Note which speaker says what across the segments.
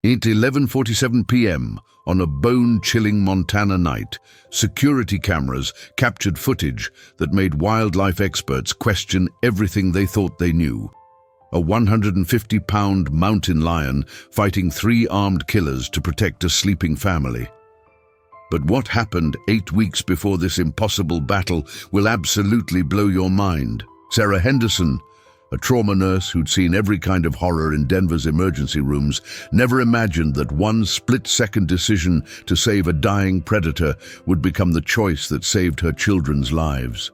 Speaker 1: At 11:47 p.m. on a bone-chilling Montana night, security cameras captured footage that made wildlife experts question everything they thought they knew. A 150-pound mountain lion fighting 3 armed killers to protect a sleeping family. But what happened 8 weeks before this impossible battle will absolutely blow your mind. Sarah Henderson, a trauma nurse who'd seen every kind of horror in Denver's emergency rooms, never imagined that one split-second decision to save a dying predator would become the choice that saved her children's lives.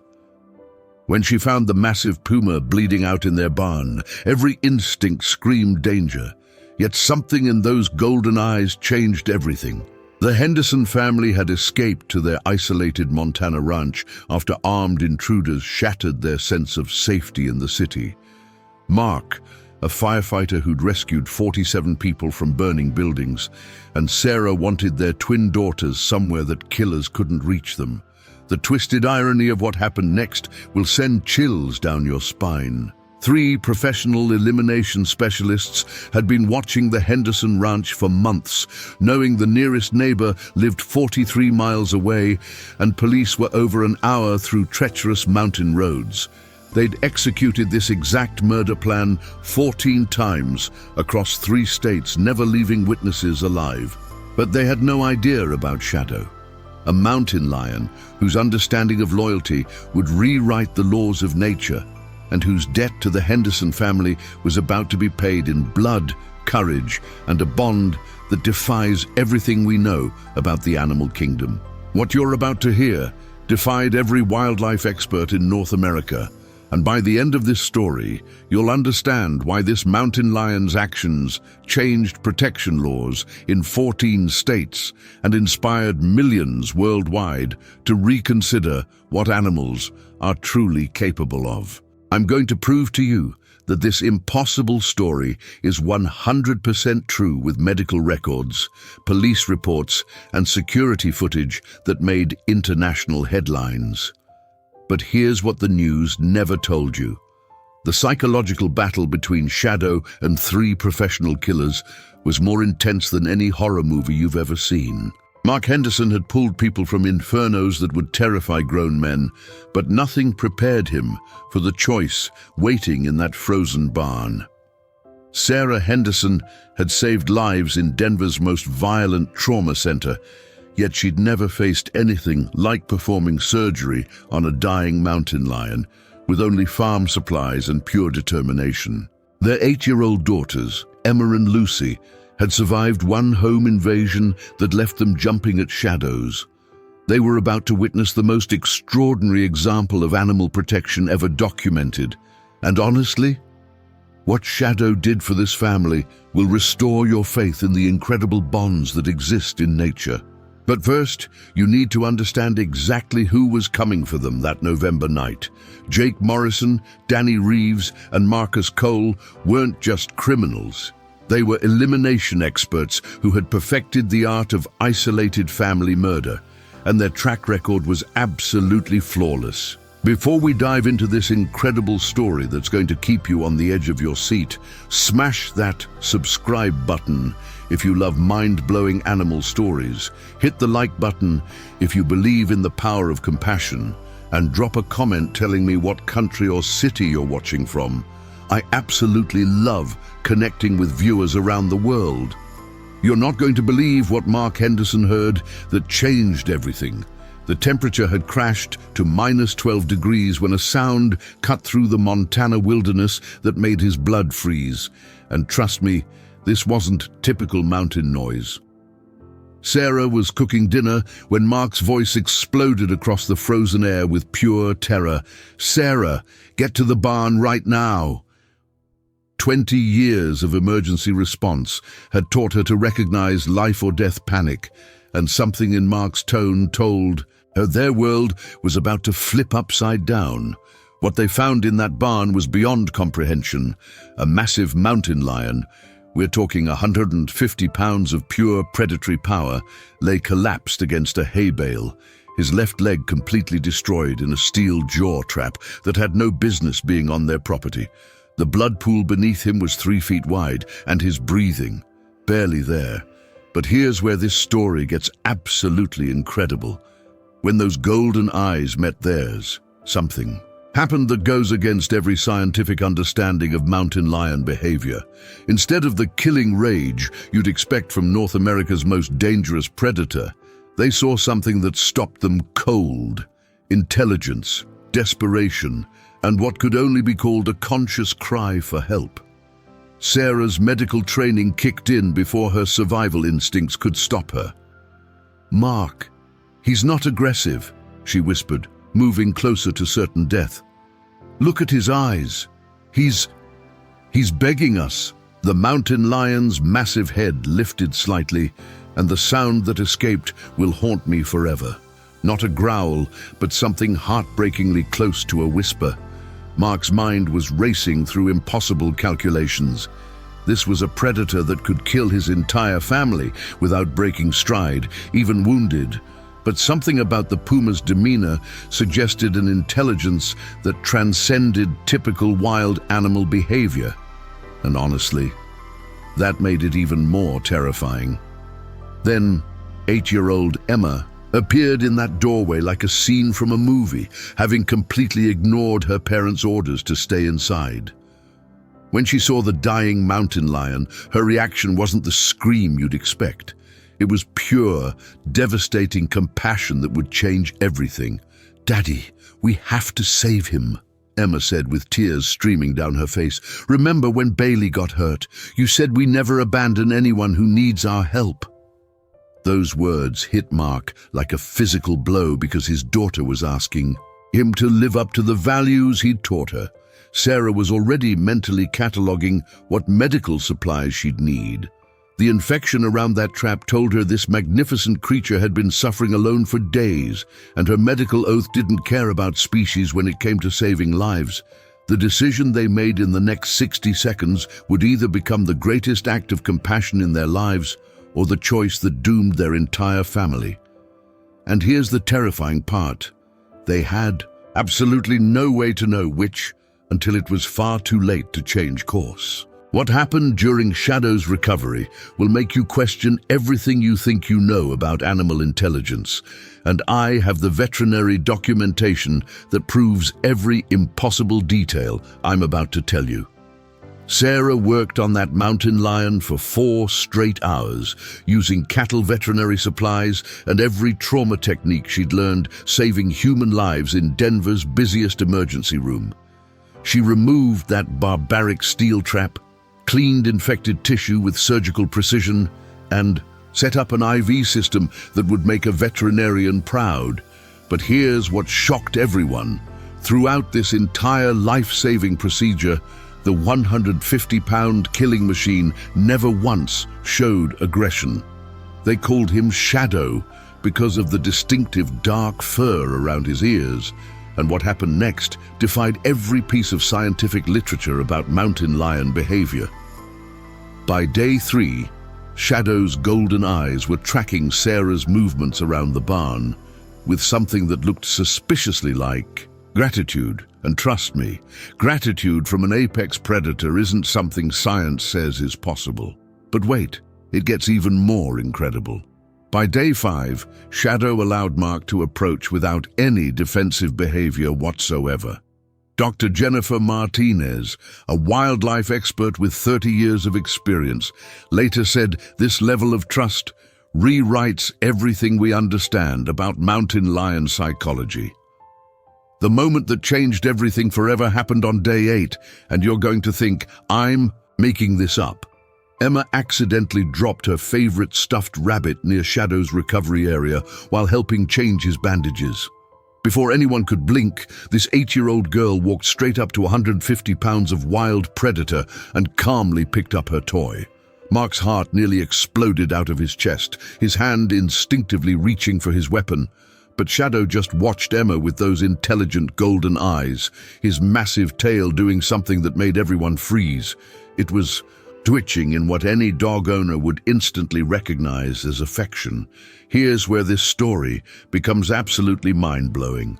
Speaker 1: When she found the massive puma bleeding out in their barn, every instinct screamed danger, yet something in those golden eyes changed everything. The Henderson family had escaped to their isolated Montana ranch after armed intruders shattered their sense of safety in the city. Mark, a firefighter who'd rescued 47 people from burning buildings, and Sarah wanted their twin daughters somewhere that killers couldn't reach them. The twisted irony of what happened next will send chills down your spine. 3 professional elimination specialists had been watching the Henderson ranch for months, knowing the nearest neighbor lived 43 miles away and police were over an hour through treacherous mountain roads. They'd executed this exact murder plan 14 times across 3 states, never leaving witnesses alive. But they had no idea about Shadow, a mountain lion whose understanding of loyalty would rewrite the laws of nature, and whose debt to the Henderson family was about to be paid in blood, courage, and a bond that defies everything we know about the animal kingdom. What you're about to hear defied every wildlife expert in North America, and by the end of this story, you'll understand why this mountain lion's actions changed protection laws in 14 states and inspired millions worldwide to reconsider what animals are truly capable of. I'm going to prove to you that this impossible story is 100% true with medical records, police reports, and security footage that made international headlines. But here's what the news never told you. The psychological battle between Shadow and 3 professional killers was more intense than any horror movie you've ever seen. Mark Henderson had pulled people from infernos that would terrify grown men, but nothing prepared him for the choice waiting in that frozen barn. Sarah Henderson had saved lives in Denver's most violent trauma center, yet she'd never faced anything like performing surgery on a dying mountain lion, with only farm supplies and pure determination. Their 8-year-old daughters, Emma and Lucy, had survived one home invasion that left them jumping at shadows. They were about to witness the most extraordinary example of animal protection ever documented. And honestly, what Shadow did for this family will restore your faith in the incredible bonds that exist in nature. But first, you need to understand exactly who was coming for them that November night. Jake Morrison, Danny Reeves, and Marcus Cole weren't just criminals. They were elimination experts who had perfected the art of isolated family murder, and their track record was absolutely flawless. Before we dive into this incredible story that's going to keep you on the edge of your seat, smash that subscribe button if you love mind-blowing animal stories, hit the like button if you believe in the power of compassion, and drop a comment telling me what country or city you're watching from. I absolutely love connecting with viewers around the world. You're not going to believe what Mark Henderson heard that changed everything. The temperature had crashed to -12 degrees when a sound cut through the Montana wilderness that made his blood freeze. And trust me, this wasn't typical mountain noise. Sarah was cooking dinner when Mark's voice exploded across the frozen air with pure terror. "Sarah, get to the barn right now." 20 years of emergency response had taught her to recognize life or death panic, and something in Mark's tone told her their world was about to flip upside down. What they found in that barn was beyond comprehension. A massive mountain lion, we're talking 150 pounds of pure predatory power, lay collapsed against a hay bale, his left leg completely destroyed in a steel jaw trap that had no business being on their property. The blood pool beneath him was 3 feet wide, and his breathing, barely there. But here's where this story gets absolutely incredible. When those golden eyes met theirs, something happened that goes against every scientific understanding of mountain lion behavior. Instead of the killing rage you'd expect from North America's most dangerous predator, they saw something that stopped them cold: intelligence, desperation, and what could only be called a conscious cry for help. Sarah's medical training kicked in before her survival instincts could stop her. "Mark, he's not aggressive," she whispered, moving closer to certain death. "Look at his eyes. He's begging us." The mountain lion's massive head lifted slightly, and the sound that escaped will haunt me forever. Not a growl, but something heartbreakingly close to a whisper. Mark's mind was racing through impossible calculations. This was a predator that could kill his entire family without breaking stride, even wounded. But something about the puma's demeanor suggested an intelligence that transcended typical wild animal behavior. And honestly, that made it even more terrifying. Then, 8-year-old Emma appeared in that doorway like a scene from a movie, having completely ignored her parents' orders to stay inside. When she saw the dying mountain lion, her reaction wasn't the scream you'd expect. It was pure, devastating compassion that would change everything. "Daddy, we have to save him," Emma said with tears streaming down her face. "Remember when Bailey got hurt? You said we never abandon anyone who needs our help." Those words hit Mark like a physical blow because his daughter was asking him to live up to the values he'd taught her. Sarah was already mentally cataloging what medical supplies she'd need. The infection around that trap told her this magnificent creature had been suffering alone for days, and her medical oath didn't care about species when it came to saving lives. The decision they made in the next 60 seconds would either become the greatest act of compassion in their lives or the choice that doomed their entire family. And here's the terrifying part. They had absolutely no way to know which until it was far too late to change course. What happened during Shadow's recovery will make you question everything you think you know about animal intelligence, and I have the veterinary documentation that proves every impossible detail I'm about to tell you. Sarah worked on that mountain lion for 4 straight hours, using cattle veterinary supplies and every trauma technique she'd learned, saving human lives in Denver's busiest emergency room. She removed that barbaric steel trap, cleaned infected tissue with surgical precision, and set up an IV system that would make a veterinarian proud. But here's what shocked everyone. Throughout this entire life-saving procedure, the 150-pound killing machine never once showed aggression. They called him Shadow because of the distinctive dark fur around his ears, and what happened next defied every piece of scientific literature about mountain lion behavior. By day 3, Shadow's golden eyes were tracking Sarah's movements around the barn with something that looked suspiciously like gratitude. And trust me, gratitude from an apex predator isn't something science says is possible. But wait, it gets even more incredible. By day 5, Shadow allowed Mark to approach without any defensive behavior whatsoever. Dr. Jennifer Martinez, a wildlife expert with 30 years of experience, later said this level of trust rewrites everything we understand about mountain lion psychology. The moment that changed everything forever happened on day 8, and you're going to think, I'm making this up. Emma accidentally dropped her favorite stuffed rabbit near Shadow's recovery area while helping change his bandages. Before anyone could blink, this 8-year-old girl walked straight up to 150 pounds of wild predator and calmly picked up her toy. Mark's heart nearly exploded out of his chest, his hand instinctively reaching for his weapon. But Shadow just watched Emma with those intelligent golden eyes, his massive tail doing something that made everyone freeze. It was twitching in what any dog owner would instantly recognize as affection. Here's where this story becomes absolutely mind-blowing.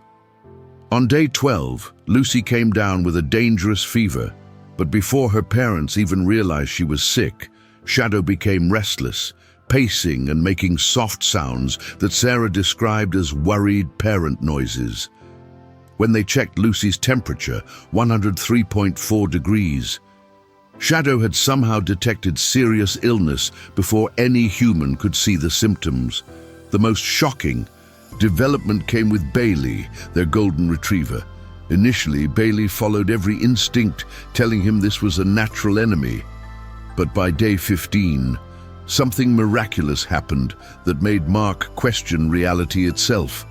Speaker 1: On day 12, Lucy came down with a dangerous fever, but before her parents even realized she was sick, Shadow became restless, pacing and making soft sounds that Sarah described as worried parent noises. When they checked Lucy's temperature, 103.4 degrees, Shadow had somehow detected serious illness before any human could see the symptoms. The most shocking development came with Bailey, their golden retriever. Initially, Bailey followed every instinct, telling him this was a natural enemy. But by day 15, something miraculous happened that made Mark question reality itself.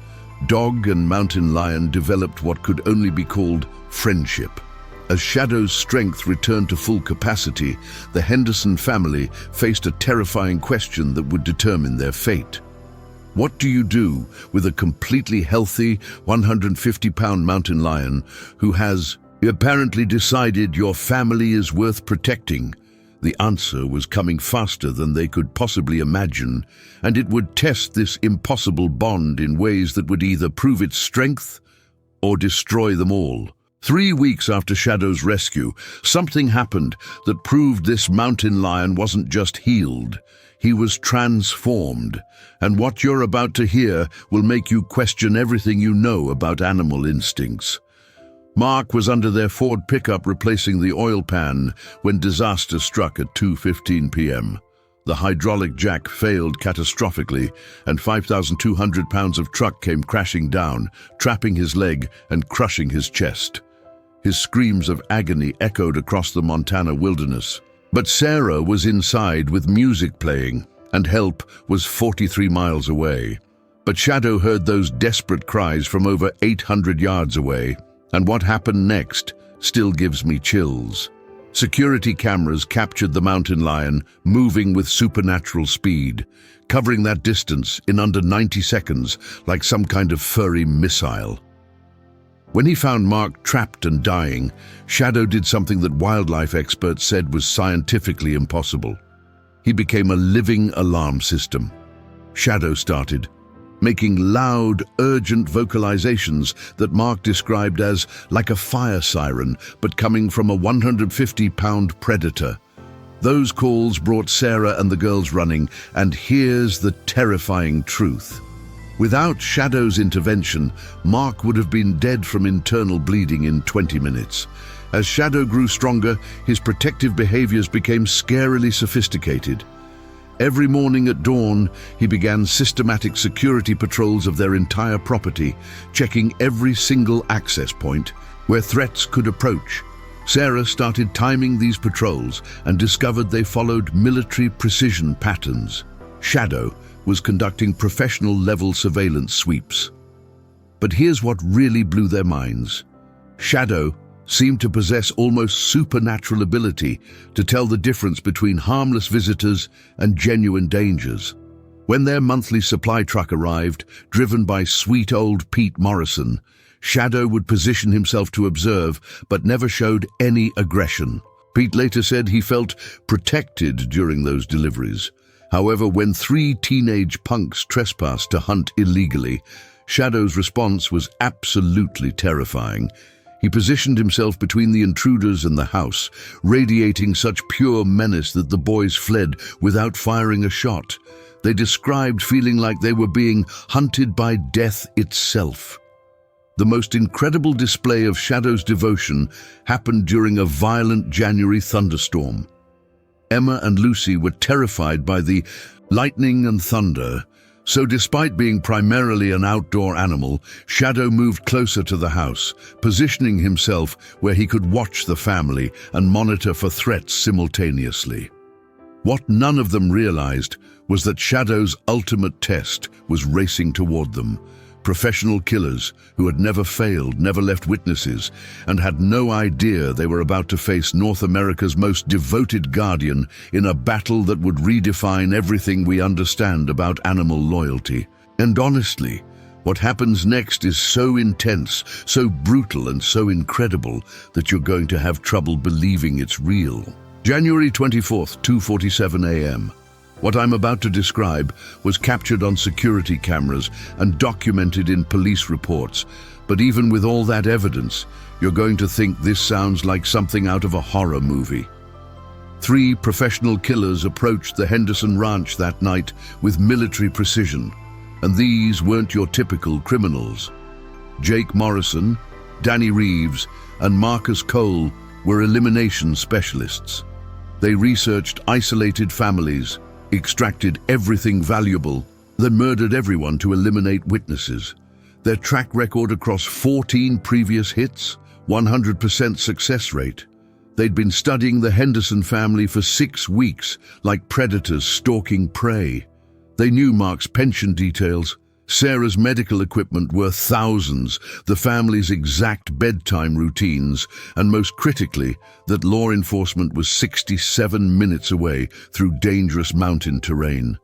Speaker 1: Dog and mountain lion developed what could only be called friendship. As Shadow's strength returned to full capacity, the Henderson family faced a terrifying question that would determine their fate. What do you do with a completely healthy 150-pound mountain lion who has apparently decided your family is worth protecting? The answer was coming faster than they could possibly imagine, and it would test this impossible bond in ways that would either prove its strength or destroy them all. 3 weeks after Shadow's rescue, something happened that proved this mountain lion wasn't just healed. He was transformed, and what you're about to hear will make you question everything you know about animal instincts. Mark was under their Ford pickup replacing the oil pan when disaster struck at 2:15 p.m. The hydraulic jack failed catastrophically, and 5,200 pounds of truck came crashing down, trapping his leg and crushing his chest. His screams of agony echoed across the Montana wilderness. But Sarah was inside with music playing, and help was 43 miles away. But Shadow heard those desperate cries from over 800 yards away, and what happened next still gives me chills. Security cameras captured the mountain lion moving with supernatural speed, covering that distance in under 90 seconds like some kind of furry missile. When he found Mark trapped and dying, Shadow did something that wildlife experts said was scientifically impossible. He became a living alarm system. Shadow started making loud, urgent vocalizations that Mark described as like a fire siren, but coming from a 150-pound predator. Those calls brought Sarah and the girls running, and here's the terrifying truth. Without Shadow's intervention, Mark would have been dead from internal bleeding in 20 minutes. As Shadow grew stronger, his protective behaviors became scarily sophisticated. Every morning at dawn, he began systematic security patrols of their entire property, checking every single access point where threats could approach. Sarah started timing these patrols and discovered they followed military precision patterns. Shadow was conducting professional-level surveillance sweeps. But here's what really blew their minds. Shadow seemed to possess almost supernatural ability to tell the difference between harmless visitors and genuine dangers. When their monthly supply truck arrived, driven by sweet old Pete Morrison, Shadow would position himself to observe, but never showed any aggression. Pete later said he felt protected during those deliveries. However, when 3 teenage punks trespassed to hunt illegally, Shadow's response was absolutely terrifying. He positioned himself between the intruders and the house, radiating such pure menace that the boys fled without firing a shot. They described feeling like they were being hunted by death itself. The most incredible display of Shadow's devotion happened during a violent January thunderstorm. Emma and Lucy were terrified by the lightning and thunder, so despite being primarily an outdoor animal, Shadow moved closer to the house, positioning himself where he could watch the family and monitor for threats simultaneously. What none of them realized was that Shadow's ultimate test was racing toward them. Professional killers who had never failed, never left witnesses, and had no idea they were about to face North America's most devoted guardian in a battle that would redefine everything we understand about animal loyalty. And honestly, what happens next is so intense, so brutal, and so incredible that you're going to have trouble believing it's real. January 24th, 2:47 a.m. What I'm about to describe was captured on security cameras and documented in police reports. But even with all that evidence, you're going to think this sounds like something out of a horror movie. 3 professional killers approached the Henderson Ranch that night with military precision, and these weren't your typical criminals. Jake Morrison, Danny Reeves, and Marcus Cole were elimination specialists. They researched isolated families, extracted everything valuable, then murdered everyone to eliminate witnesses. Their track record across 14 previous hits, 100% success rate. They'd been studying the Henderson family for 6 weeks, like predators stalking prey. They knew Mark's pension details, Sarah's medical equipment worth thousands, the family's exact bedtime routines, and most critically, that law enforcement was 67 minutes away through dangerous mountain terrain.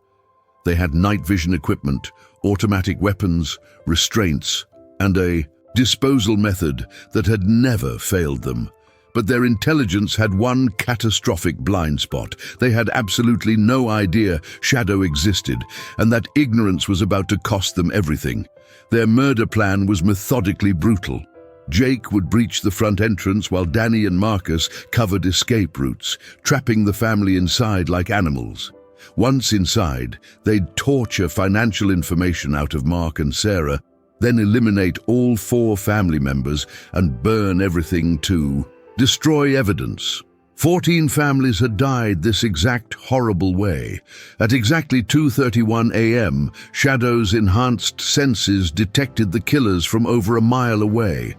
Speaker 1: They had night vision equipment, automatic weapons, restraints, and a disposal method that had never failed them. But their intelligence had one catastrophic blind spot. They had absolutely no idea Shadow existed, and that ignorance was about to cost them everything. Their murder plan was methodically brutal. Jake would breach the front entrance while Danny and Marcus covered escape routes, trapping the family inside like animals. Once inside, they'd torture financial information out of Mark and Sarah, then eliminate all 4 family members and burn everything to destroy evidence. 14 families had died this exact horrible way. At exactly 2:31 a.m., Shadow's enhanced senses detected the killers from over a mile away.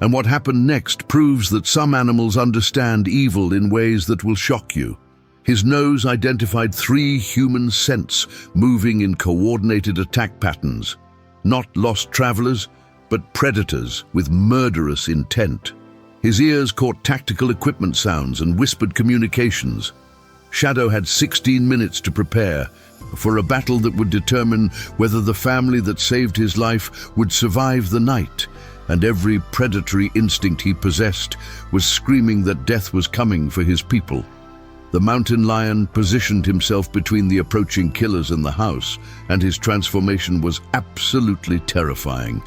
Speaker 1: And what happened next proves that some animals understand evil in ways that will shock you. His nose identified 3 human scents moving in coordinated attack patterns. Not lost travelers, but predators with murderous intent. His ears caught tactical equipment sounds and whispered communications. Shadow had 16 minutes to prepare for a battle that would determine whether the family that saved his life would survive the night, and every predatory instinct he possessed was screaming that death was coming for his people. The mountain lion positioned himself between the approaching killers and the house, and his transformation was absolutely terrifying.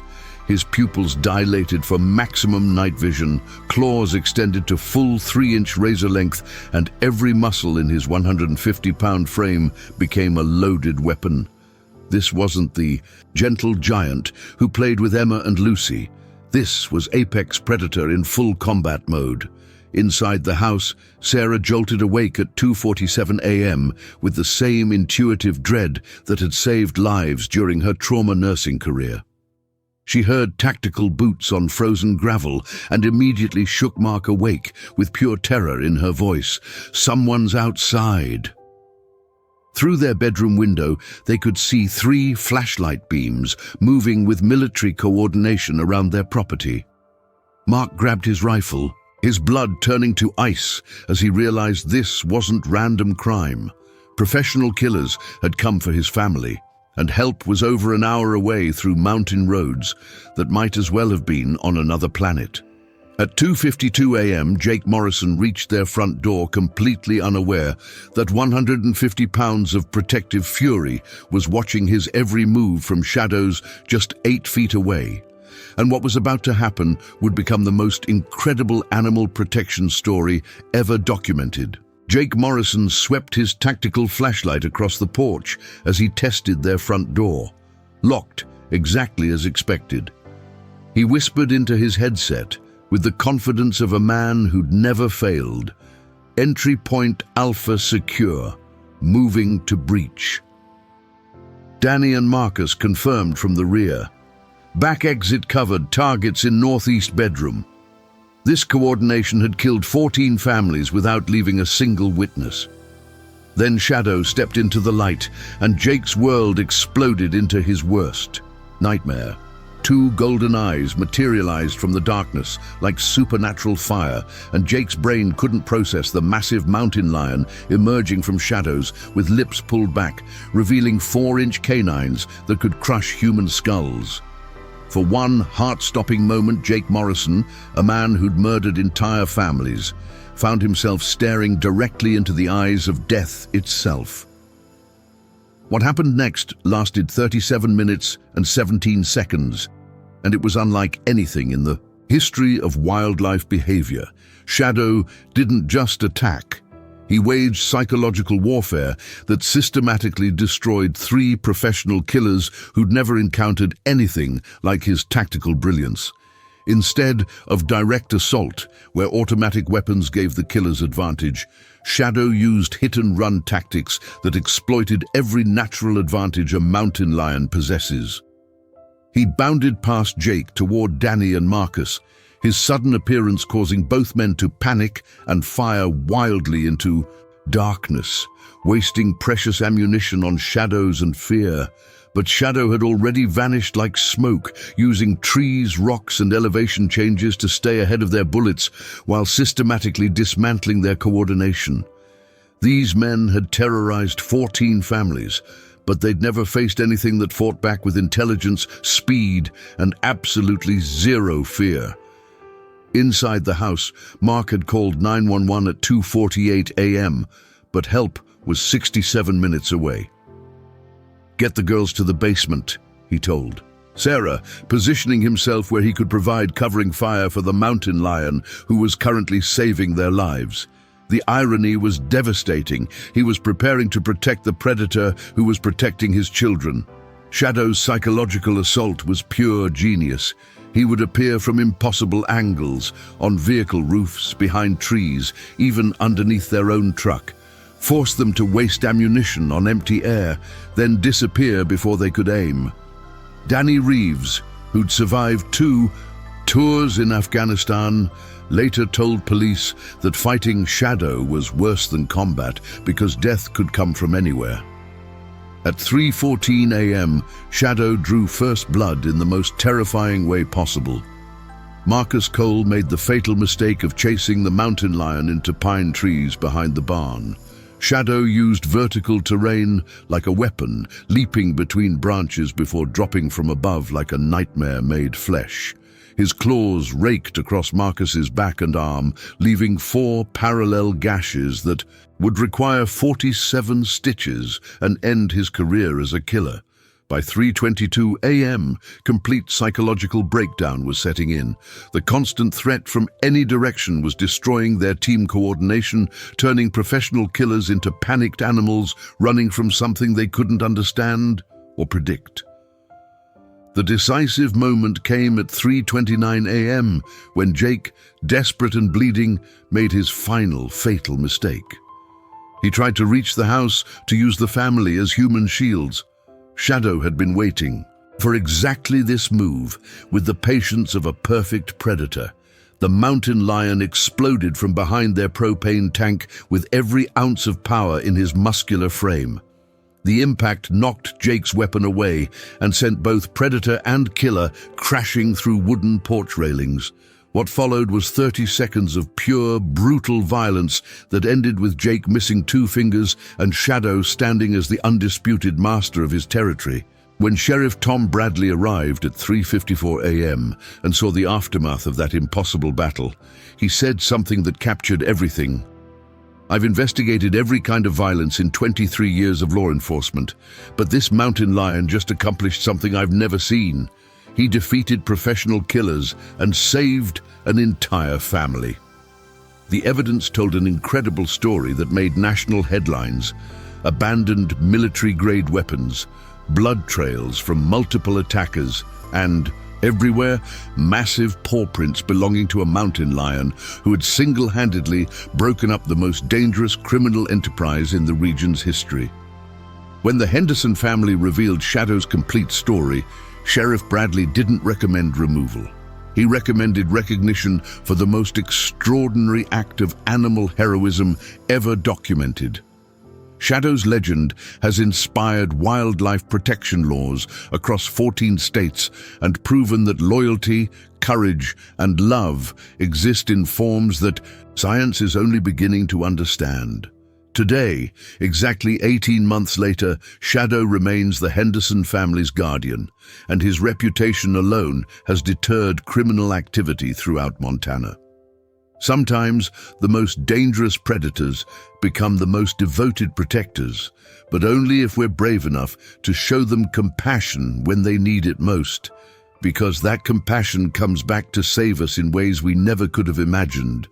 Speaker 1: His pupils dilated for maximum night vision, claws extended to full 3-inch razor length, and every muscle in his 150-pound frame became a loaded weapon. This wasn't the gentle giant who played with Emma and Lucy. This was apex predator in full combat mode. Inside the house, Sarah jolted awake at 2:47 a.m. with the same intuitive dread that had saved lives during her trauma nursing career. She heard tactical boots on frozen gravel and immediately shook Mark awake with pure terror in her voice. Someone's outside. Through their bedroom window, they could see 3 flashlight beams moving with military coordination around their property. Mark grabbed his rifle, his blood turning to ice as he realized this wasn't random crime. Professional killers had come for his family, and help was over an hour away through mountain roads that might as well have been on another planet. At 2:52 a.m., Jake Morrison reached their front door completely unaware that 150 pounds of protective fury was watching his every move from shadows just 8 feet away. And what was about to happen would become the most incredible animal protection story ever documented. Jake Morrison swept his tactical flashlight across the porch as he tested their front door. Locked, exactly as expected. He whispered into his headset, with the confidence of a man who'd never failed. Entry point Alpha secure, moving to breach. Danny and Marcus confirmed from the rear. Back exit covered, targets in northeast bedroom. This coordination had killed 14 families without leaving a single witness. Then Shadow stepped into the light, and Jake's world exploded into his worst nightmare. 2 golden eyes materialized from the darkness like supernatural fire, and Jake's brain couldn't process the massive mountain lion emerging from shadows with lips pulled back, revealing 4-inch canines that could crush human skulls. For one heart-stopping moment, Jake Morrison, a man who'd murdered entire families, found himself staring directly into the eyes of death itself. What happened next lasted 37 minutes and 17 seconds, and it was unlike anything in the history of wildlife behavior. Shadow didn't just attack. He waged psychological warfare that systematically destroyed 3 professional killers who'd never encountered anything like his tactical brilliance. Instead of direct assault, where automatic weapons gave the killers advantage, Shadow used hit-and-run tactics that exploited every natural advantage a mountain lion possesses. He bounded past Jake toward Danny and Marcus, his sudden appearance causing both men to panic and fire wildly into darkness, wasting precious ammunition on Shadows and fear. But Shadow had already vanished like smoke, using trees, rocks, and elevation changes to stay ahead of their bullets while systematically dismantling their coordination. These men had terrorized 14 families, but they'd never faced anything that fought back with intelligence, speed, and absolutely zero fear. Inside the house, Mark had called 911 at 2:48 a.m., but help was 67 minutes away. "Get the girls to the basement," he told Sarah, positioning himself where he could provide covering fire for the mountain lion who was currently saving their lives. The irony was devastating. He was preparing to protect the predator who was protecting his children. Shadow's psychological assault was pure genius. He would appear from impossible angles, on vehicle roofs, behind trees, even underneath their own truck, force them to waste ammunition on empty air, then disappear before they could aim. Danny Reeves, who'd survived 2 tours in Afghanistan, later told police that fighting Shadow was worse than combat because death could come from anywhere. At 3:14 a.m., Shadow drew first blood in the most terrifying way possible. Marcus Cole made the fatal mistake of chasing the mountain lion into pine trees behind the barn. Shadow used vertical terrain like a weapon, leaping between branches before dropping from above like a nightmare made flesh. His claws raked across Marcus's back and arm, leaving 4 parallel gashes that would require 47 stitches and end his career as a killer. By 3:22 a.m., complete psychological breakdown was setting in. The constant threat from any direction was destroying their team coordination, turning professional killers into panicked animals running from something they couldn't understand or predict. The decisive moment came at 3:29 a.m. when Jake, desperate and bleeding, made his final fatal mistake. He tried to reach the house to use the family as human shields. Shadow had been waiting for exactly this move with the patience of a perfect predator. The mountain lion exploded from behind their propane tank with every ounce of power in his muscular frame. The impact knocked Jake's weapon away and sent both predator and killer crashing through wooden porch railings. What followed was 30 seconds of pure, brutal violence that ended with Jake missing 2 fingers and Shadow standing as the undisputed master of his territory. When Sheriff Tom Bradley arrived at 3:54 a.m. and saw the aftermath of that impossible battle, he said something that captured everything. "I've investigated every kind of violence in 23 years of law enforcement, but this mountain lion just accomplished something I've never seen. He defeated professional killers and saved an entire family." The evidence told an incredible story that made national headlines. Abandoned military-grade weapons, blood trails from multiple attackers, and everywhere, massive paw prints belonging to a mountain lion who had single-handedly broken up the most dangerous criminal enterprise in the region's history. When the Henderson family revealed Shadow's complete story, Sheriff Bradley didn't recommend removal. He recommended recognition for the most extraordinary act of animal heroism ever documented. Shadow's legend has inspired wildlife protection laws across 14 states and proven that loyalty, courage, and love exist in forms that science is only beginning to understand. Today, exactly 18 months later, Shadow remains the Henderson family's guardian, and his reputation alone has deterred criminal activity throughout Montana. Sometimes, the most dangerous predators become the most devoted protectors, but only if we're brave enough to show them compassion when they need it most, because that compassion comes back to save us in ways we never could have imagined.